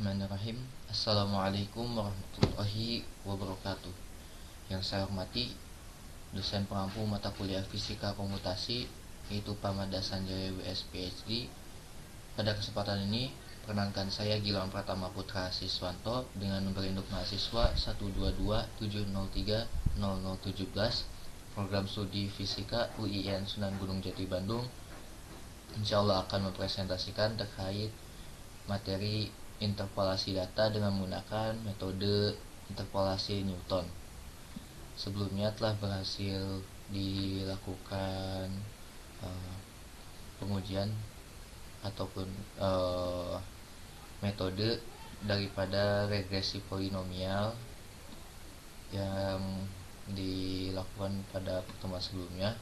Bismillahirrahmanirrahim. Assalamualaikum warahmatullahi wabarakatuh. Yang saya hormati dosen pengampu mata kuliah Fisika Komutasi, yaitu Pamada Sanjaya WS PhD. Pada kesempatan ini, perkenalkan saya Gilang Pratama Putra Siswanto dengan nomor induk mahasiswa 12270300017, program studi Fisika UIN Sunan Gunung Jati Bandung. Insyaallah akan mempresentasikan terkait materi interpolasi data dengan menggunakan metode interpolasi Newton. Sebelumnya telah berhasil dilakukan pengujian ataupun metode daripada regresi polinomial yang dilakukan pada pertemuan sebelumnya,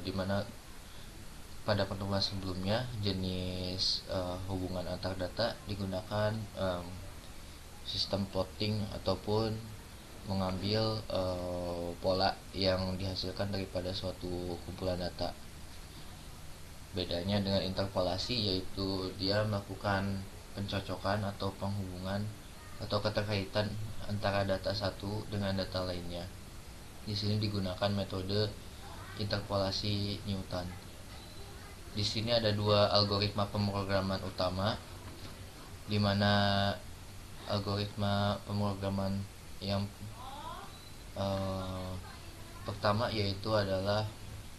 dimana pada pertemuan sebelumnya jenis hubungan antar data digunakan sistem plotting ataupun mengambil pola yang dihasilkan daripada suatu kumpulan data. Bedanya dengan interpolasi yaitu dia melakukan pencocokan atau penghubungan atau keterkaitan antara data satu dengan data lainnya. Di sini digunakan metode interpolasi Newton. Di sini ada dua algoritma pemrograman utama, di mana algoritma pemrograman yang pertama yaitu adalah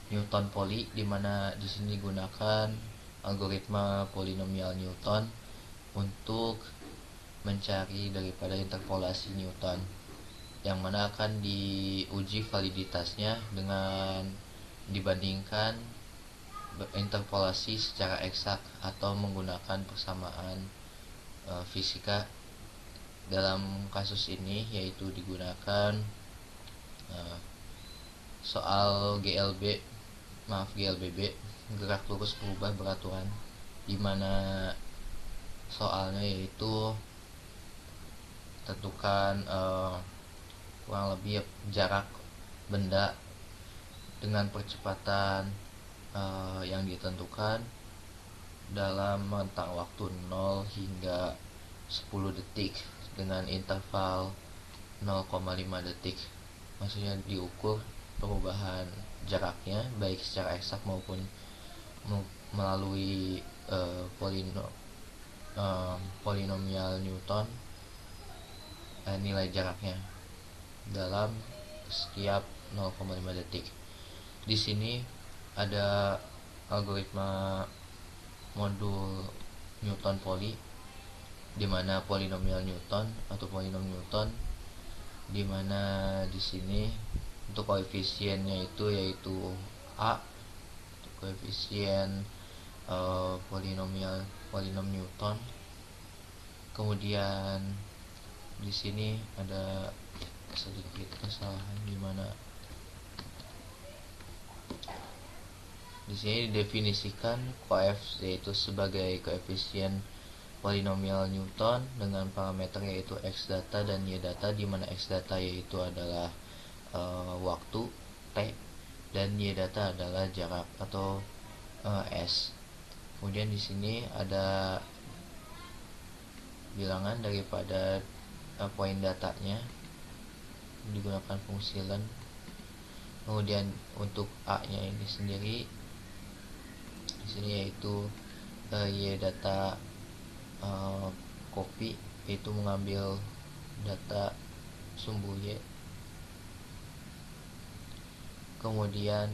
Newton Poly, di mana di sini digunakan algoritma polinomial Newton untuk mencari daripada interpolasi Newton, yang mana akan diuji validitasnya dengan dibandingkan interpolasi secara eksak atau menggunakan persamaan fisika. Dalam kasus ini yaitu digunakan soal GLBB, gerak lurus berubah beraturan, di mana soalnya yaitu tentukan kurang lebih jarak benda dengan percepatan yang ditentukan dalam rentang waktu 0 hingga 10 detik dengan interval 0,5 detik. Maksudnya diukur perubahan jaraknya baik secara eksak maupun melalui polinomial Newton, nilai jaraknya dalam setiap 0,5 detik. Di sini ada algoritma modul Newton Poly, di mana polinomial Newton atau polinom Newton, di mana di sini untuk koefisiennya yaitu A, koefisien polinom Newton. Kemudian di sini ada sedikit kesalahan, di mana di sini didefinisikan koef yaitu sebagai koefisien polinomial Newton dengan parameter yaitu x data dan y data, di mana x data yaitu adalah waktu t dan y data adalah jarak atau s. Kemudian di sini ada bilangan daripada poin datanya digunakan fungsi len. Kemudian untuk a-nya ini sendiri di sini yaitu y data copy, yaitu mengambil data sumbu y. Kemudian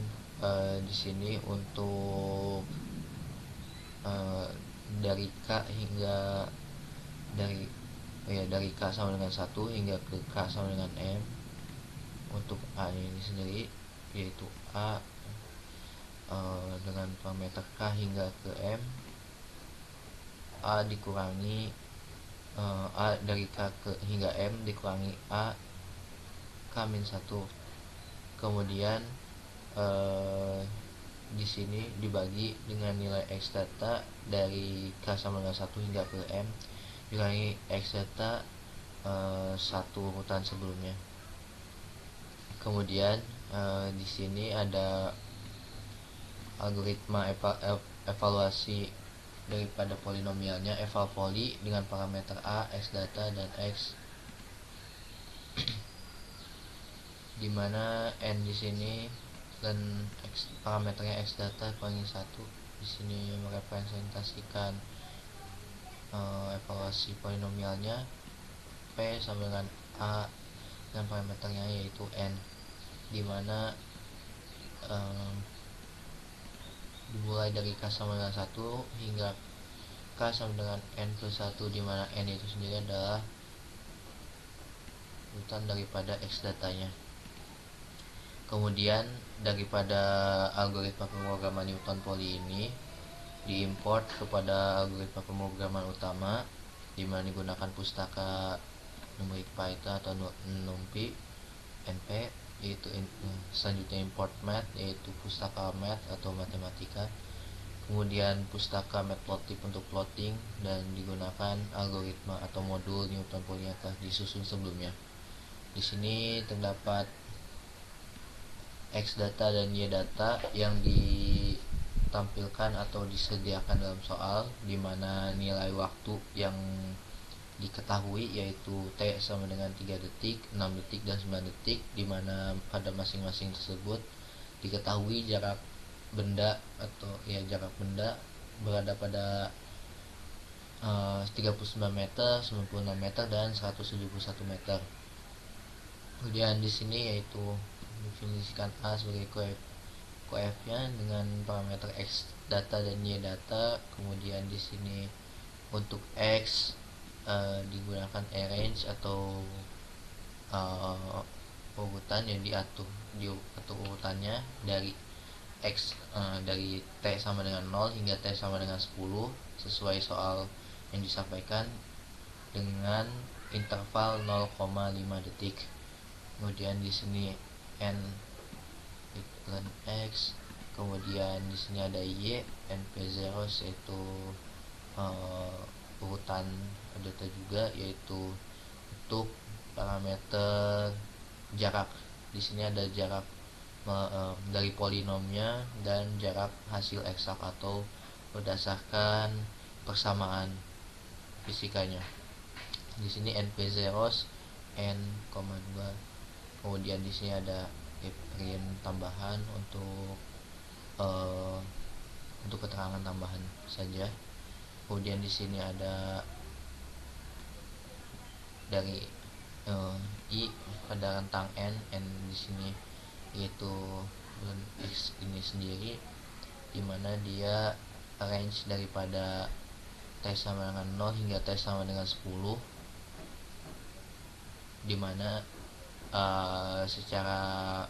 di sini untuk dari k hingga dari k sama dengan 1 hingga ke k sama dengan m. Untuk a ini sendiri yaitu a dengan parameter k hingga ke m, a dikurangi a dari k hingga m dikurangi a k-1. Kemudian di sini dibagi dengan nilai x data dari k sama dengan 1 hingga ke m dikurangi x data satu urutan sebelumnya. Kemudian di sini ada algoritma evaluasi daripada polinomialnya eval poli dengan parameter a, x data dan x, dimana n di sini dan parameternya x data kurangi 1. Di sini merepresentasikan evaluasi polinomialnya p sama dengan a dan parameternya yaitu n, dimana dimulai dari k sama dengan 1 hingga k sama dengan n plus 1, dimana n itu sendiri adalah urutan daripada x datanya. Kemudian daripada algoritma pemrograman Newton Poly ini diimport kepada algoritma pemrograman utama, dimana digunakan pustaka numerik Python atau NumPy NP, yaitu selanjutnya import math, yaitu pustaka math atau matematika, kemudian pustaka matplotlib untuk plotting, dan digunakan algoritma atau modul Newton Poly yang telah disusun sebelumnya. Di sini terdapat x data dan y data yang ditampilkan atau disediakan dalam soal, di mana nilai waktu yang diketahui yaitu T sama dengan 3 detik, 6 detik, dan 9 detik, di mana pada masing-masing tersebut diketahui jarak benda atau jarak benda berada pada 39 meter, 96 meter, dan 171 meter. Kemudian di sini yaitu definisikan A sebagai koefnya dengan parameter x data dan y data. Kemudian di sini untuk x digunakan range atau urutan yang diatur urutannya dari x dari t sama dengan 0 hingga t sama dengan 10 sesuai soal yang disampaikan dengan interval 0,5 detik. Kemudian di sini n equivalent x, kemudian di sini ada y, np0 yaitu urutan data juga, yaitu untuk parameter jarak. Di sini ada jarak dari polinomnya dan jarak hasil eksak atau berdasarkan persamaan fisikanya. Di sini np0 n, 2. Kemudian di sini ada print tambahan untuk keterangan tambahan saja. Kemudian di sini ada dari i pada rentang n di sini yaitu x ini sendiri, dimana dia range daripada t sama dengan 0 hingga t sama dengan 10, dimana secara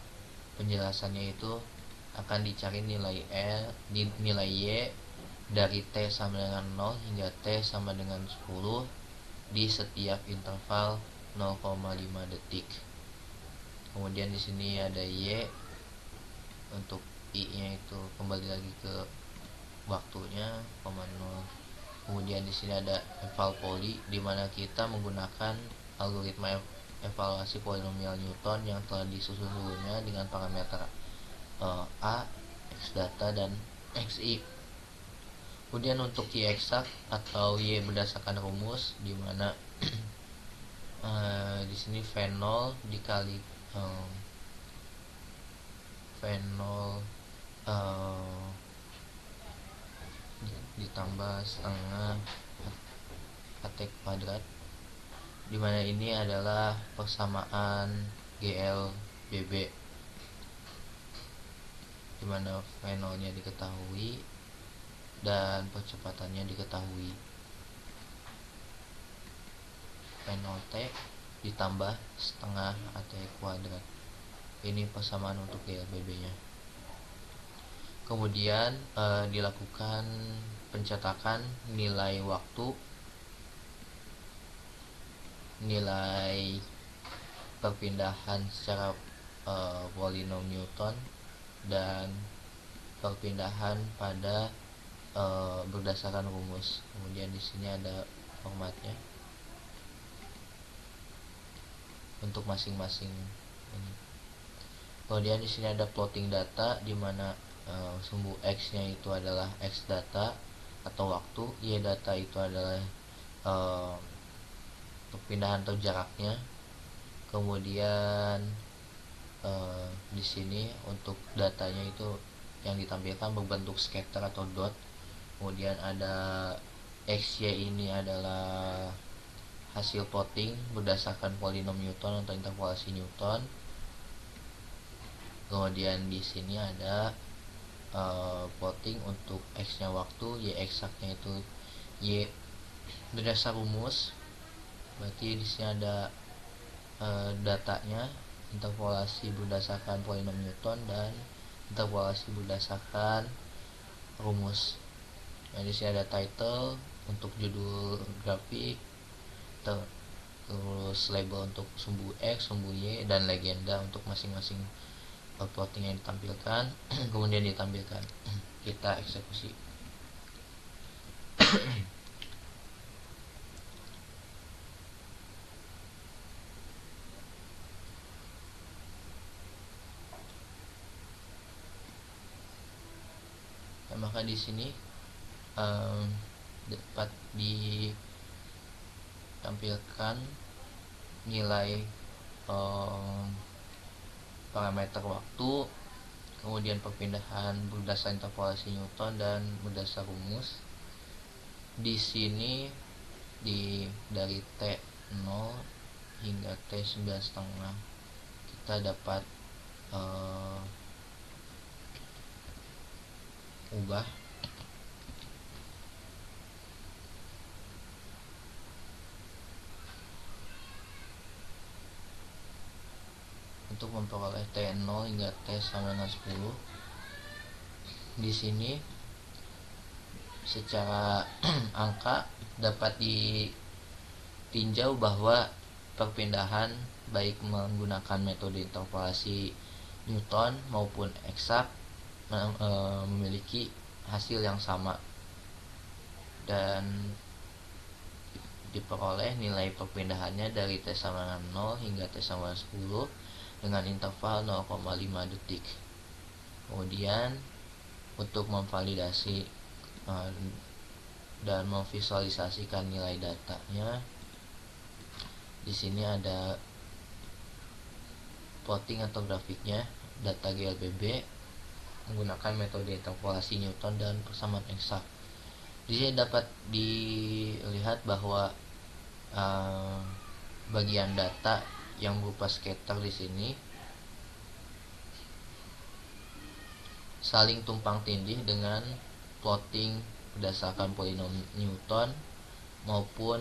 penjelasannya itu akan dicari nilai nilai y dari t sama dengan 0 hingga t sama dengan 10 di setiap interval 0,5 detik. Kemudian di sini ada y, untuk i-nya itu kembali lagi ke waktunya 0. Kemudian di sini ada eval poly, di mana kita menggunakan algoritma evaluasi polinomial Newton yang telah disusun sebelumnya dengan parameter a, x data, dan xi. Kemudian untuk y eksak atau y berdasarkan rumus, di mana di sini V0 dikali V0 ditambah setengah AT kuadrat, dimana ini adalah persamaan GL BB, dimana V0 nya diketahui dan percepatannya diketahui. V0T ditambah setengah AT kuadrat, ini persamaan untuk GL BB nya. Kemudian dilakukan pencetakan nilai waktu, nilai perpindahan secara polinom Newton, dan perpindahan pada berdasarkan rumus. Kemudian di sini ada formatnya untuk masing-masing ini. Kemudian di sini ada plotting data, di mana sumbu x-nya itu adalah x data, atau waktu. Y data itu adalah perpindahan atau jaraknya. Kemudian di sini untuk datanya itu yang ditampilkan berbentuk scatter atau dot. Kemudian ada XY ini adalah hasil plotting berdasarkan polinom Newton atau interpolasi Newton. Kemudian di sini ada plotting untuk X nya waktu, Y eksaknya itu Y berdasar rumus. Berarti di sini ada datanya, interpolasi berdasarkan polinom Newton dan interpolasi berdasarkan rumus. Nah, di sini ada title untuk judul grafik, terus label untuk sumbu X, sumbu Y, dan legenda untuk masing-masing plotting yang ditampilkan. Kemudian ditampilkan. Kita eksekusi. Nah, maka di sini dapat ditampilkan nilai parameter waktu, kemudian perpindahan berdasar interpolasi Newton dan berdasar rumus. Di sini dari T0 hingga T9,5 kita dapat ubah untuk memperoleh T0 hingga T sama dengan 10. Di sini secara angka dapat ditinjau bahwa perpindahan baik menggunakan metode interpolasi Newton maupun eksak memiliki hasil yang sama dan diperoleh nilai perpindahannya dari T sama dengan 0 hingga T sama dengan 10 dengan interval 0,5 detik. Kemudian untuk memvalidasi dan memvisualisasikan nilai datanya, di sini ada plotting atau grafiknya data GLBB menggunakan metode interpolasi Newton dan persamaan eksak. Di sini dapat dilihat bahwa bagian data yang berupa scatter di sini saling tumpang tindih dengan plotting berdasarkan polinom Newton maupun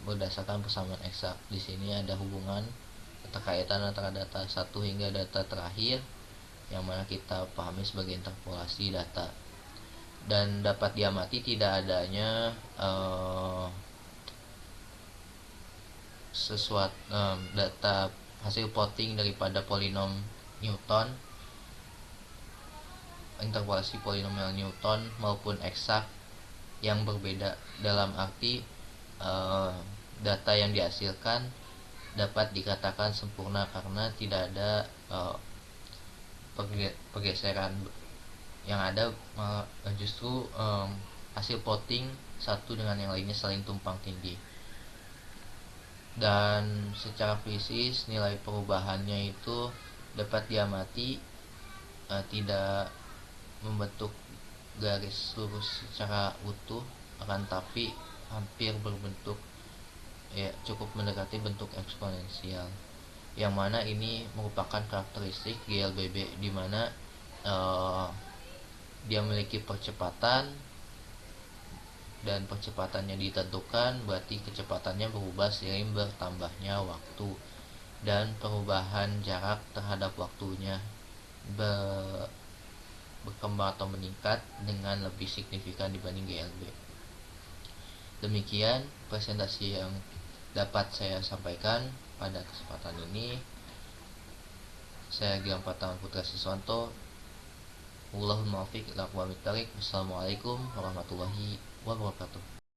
berdasarkan persamaan eksak. Di sini ada hubungan keterkaitan antara data 1 hingga data terakhir yang mana kita pahami sebagai interpolasi data, dan dapat diamati tidak adanya data hasil plotting daripada polinom Newton, interpolasi polinomial Newton maupun eksak yang berbeda, dalam arti data yang dihasilkan dapat dikatakan sempurna karena tidak ada pergeseran. Yang ada justru hasil plotting satu dengan yang lainnya saling tumpang tindih, dan secara fisis nilai perubahannya itu dapat diamati tidak membentuk garis lurus secara utuh, akan tapi hampir berbentuk cukup mendekati bentuk eksponensial, yang mana ini merupakan karakteristik GLBB, di mana dia memiliki percepatan, dan percepatannya ditentukan berarti kecepatannya berubah seiring bertambahnya waktu, dan perubahan jarak terhadap waktunya berkembang atau meningkat dengan lebih signifikan dibanding GLB. Demikian presentasi yang dapat saya sampaikan pada kesempatan ini. Saya Gilang Pratama Putra Siswanto. Wallahul muwaffiq ila aqwamit thoriq. Wassalamualaikum warahmatullahi wabarakatuh.